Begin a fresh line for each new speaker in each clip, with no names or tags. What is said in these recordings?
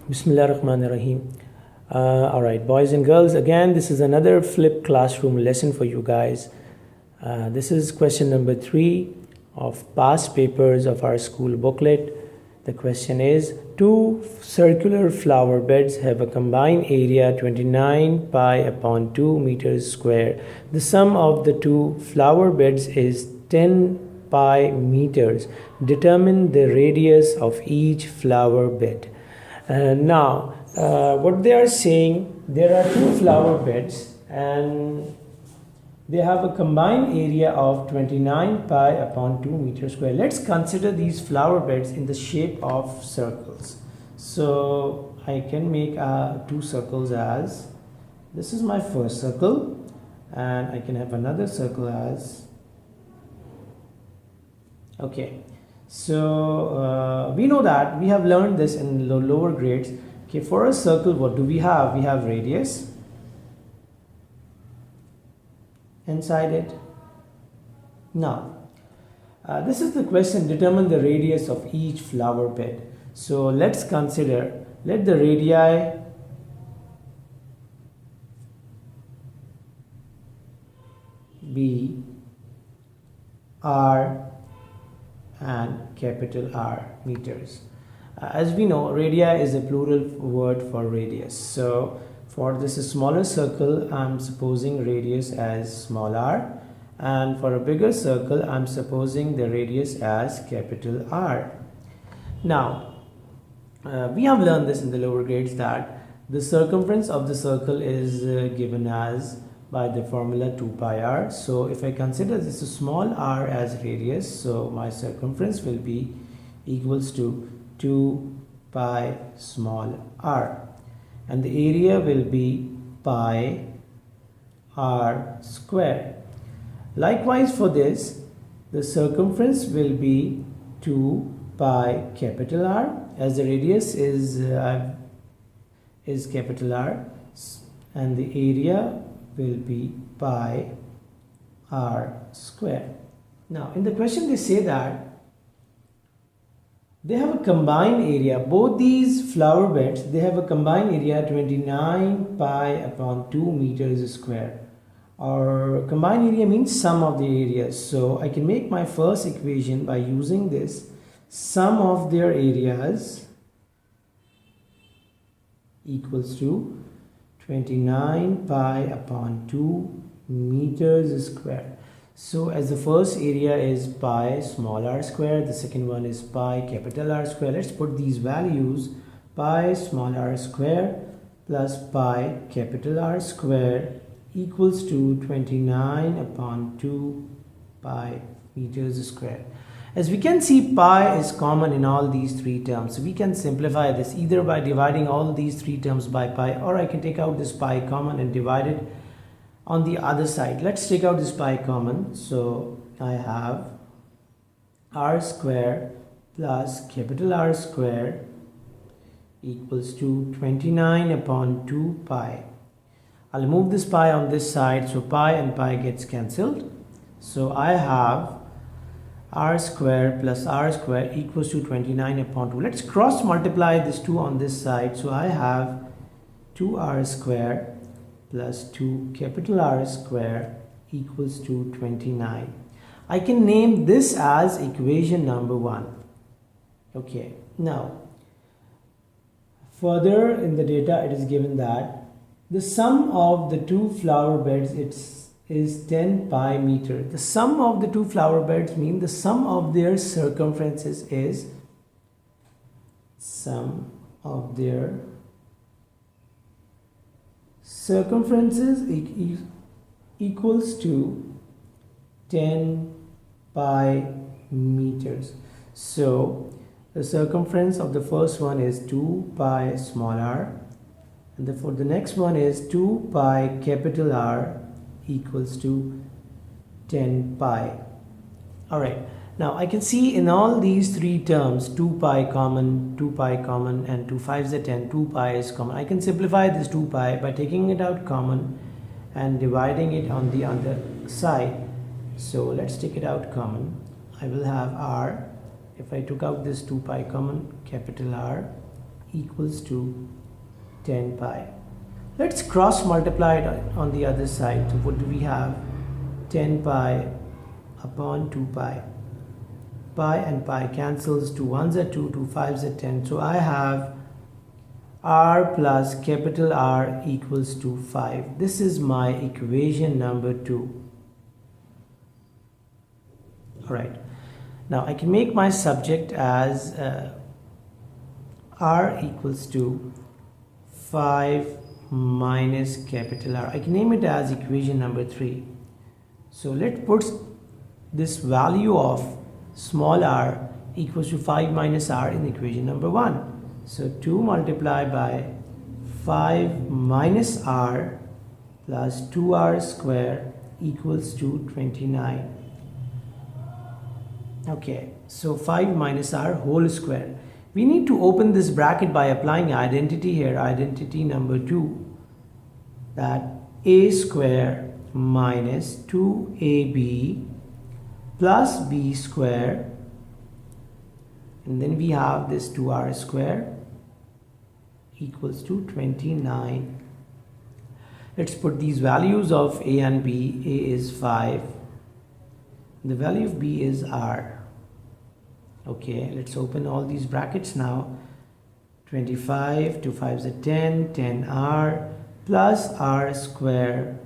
Bismillahirrahmanirrahim. Alright, boys and girls, again, this is another flipped classroom lesson for you guys. This is question number 3 of past papers of our school booklet. The question is, two circular flower beds have a combined area 29 pi upon 2 meters square. The sum of the two flower beds is 10 pi meters. Determine the radius of each flower bed. Now, what they are saying, there are two flower beds and they have a combined area of 29 pi upon 2 meters square. Let's consider these flower beds in the shape of circles. So I can make two circles as, this is my first circle, and I can have another circle as, okay. So we know that we have learned this in lower grades. Okay, for a circle, what do we have? We have radius inside it. Now, this is the question, determine the radius of each flower bed. So let's consider, let the radii be r and capital R meters. As we know, radii is a plural word for radius. So for this smaller circle, I'm supposing radius as small r, and for a bigger circle, I'm supposing the radius as capital R. Now, we have learned this in the lower grades that the circumference of the circle is given as by the formula 2 pi r. So if I consider this a small r as radius, so my circumference will be equals to 2 pi small r, and the area will be pi r square. Likewise for this, the circumference will be 2 pi capital R, as the radius is capital R, and the area will be pi r square. Now in the question they say that they have a combined area, both these flower beds, they have a combined area 29 pi upon 2 meters square. Or combined area means sum of the areas. So I can make my first equation by using this, sum of their areas equals to 29 pi upon 2 meters square. So as the first area is pi small r square, the second one is pi capital R square. Let's put these values, pi small r square plus pi capital R square equals to 29 upon 2 pi meters square. As we can see, pi is common in all these three terms. So we can simplify this either by dividing all these three terms by pi, or I can take out this pi common and divide it on the other side. Let's take out this pi common. So I have r square plus capital R square equals to 29 upon 2 pi. I'll move this pi on this side, so pi and pi gets cancelled. So I have r square plus r square equals to 29 upon 2. Let's cross multiply this 2 on this side. So I have 2r square plus 2 capital R square equals to 29. I can name this as equation number 1. Okay, now further in the data it is given that the sum of the two flower beds is 10 pi meter. The sum of the two flower beds mean the sum of their circumferences is sum of their circumferences equals to 10 pi meters. So the circumference of the first one is 2 pi small r, and for the next one is 2 pi capital R equals to 10 pi. Alright, now I can see in all these three terms 2 pi common, 2 pi common, and 2 5s are 10, 2 pi is common. I can simplify this 2 pi by taking it out common and dividing it on the other side. So let's take it out common. I will have r, if I took out this 2 pi common, capital R equals to 10 pi. Let's cross multiply it on the other side. So what do we have? 10 pi upon 2 pi. Pi and pi cancels, 2 1s are 2, 2 5s are 10. So I have r plus capital R equals to 5. This is my equation number 2. Alright, now I can make my subject as R equals to 5 minus capital R. I can name it as equation number 3. So let's put this value of small r equals to 5 minus r in equation number 1. So 2 multiplied by 5 minus r plus 2r square equals to 29. Okay, so 5 minus r whole square. We need to open this bracket by applying identity here, identity number 2, that a square minus 2ab plus b square, and then we have this 2r square equals to 29. Let's put these values of a and b. A is 5, the value of b is r. Okay, let's open all these brackets now. 25, 2 5s are 10, 10r plus r square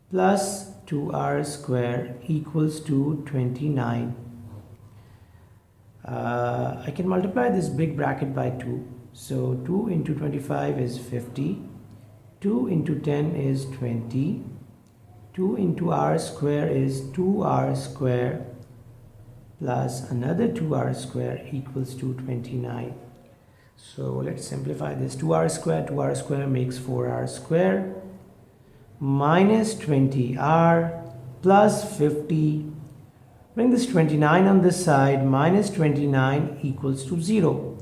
plus 2r square equals to 29. I can multiply this big bracket by 2. So 2 into 25 is 50. 2 into 10 is 20. 2 into r square is 2r square plus another 2r square equals to 29. So let's simplify this. 2r square makes 4r square minus 20r plus 50. Bring this 29 on this side, minus 29 equals to 0.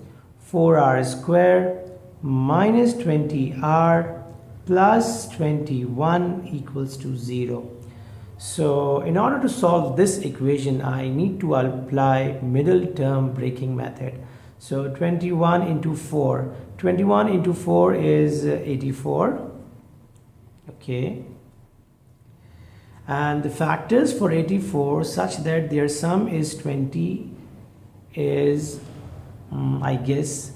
4r square minus 20r plus 21 equals to 0. So in order to solve this equation, I need to apply middle term breaking method. So 21 into 4. 21 into 4 is 84. Okay. And the factors for 84 such that their sum is 20 is, I guess,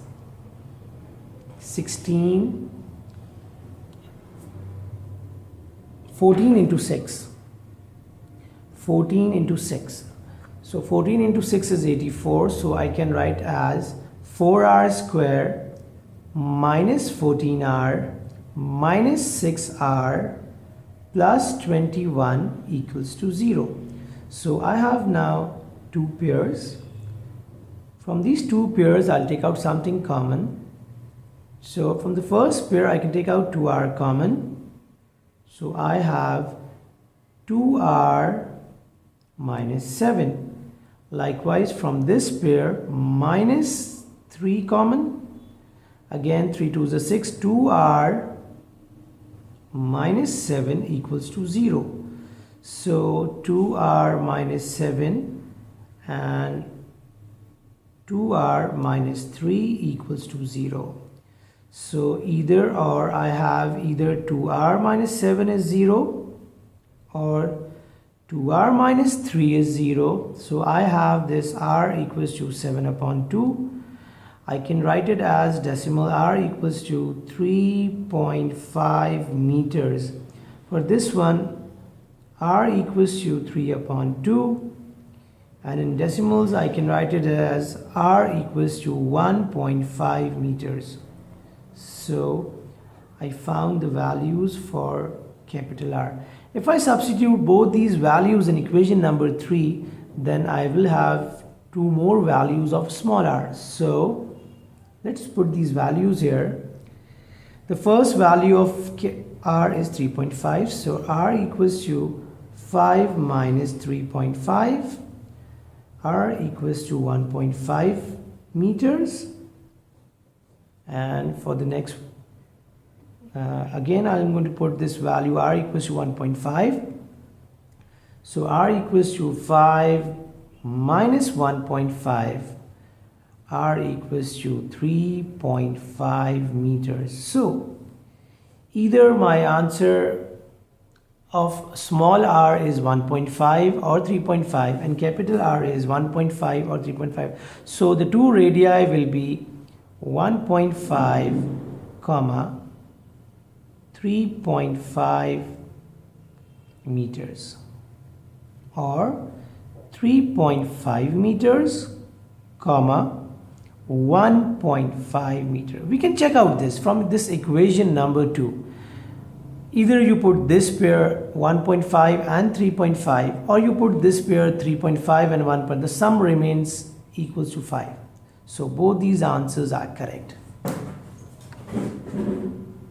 16, 14 into 6. 14 into 6. So 14 into 6 is 84. So I can write as 4r square minus 14r minus 6r plus 21 equals to 0. So I have now two pairs. From these two pairs, I'll take out something common. So from the first pair, I can take out 2r common. So I have 2r minus 7. Likewise, from this pair, minus 3 common. Again, 3 2s are 6. 2r minus 7 equals to 0. So 2r minus 7 and 2r minus 3 equals to 0. So either or, I have either 2r minus 7 is 0 or 2r minus 3 is 0. So I have this r equals to 7 upon 2. I can write it as decimal r equals to 3.5 meters. For this one, r equals to 3 upon 2. And in decimals, I can write it as r equals to 1.5 meters. So I found the values for capital R. If I substitute both these values in equation number 3, then I will have two more values of small r. So let's put these values here. The first value of r is 3.5. So r equals to 5 minus 3.5. R equals to 1.5 meters. And for the next, again, I'm going to put this value r equals to 1.5. So r equals to 5 minus 1.5. r equals to 3.5 meters. So either my answer of small r is 1.5 or 3.5 and capital R is 1.5 or 3.5. So the two radii will be 1.5 comma 3.5 meters, or 3.5 meters comma 1.5 meter. We can check out this from this equation number 2. Either you put this pair 1.5 and 3.5, or you put this pair 3.5 and 1. The sum remains equals to 5. So both these answers are correct.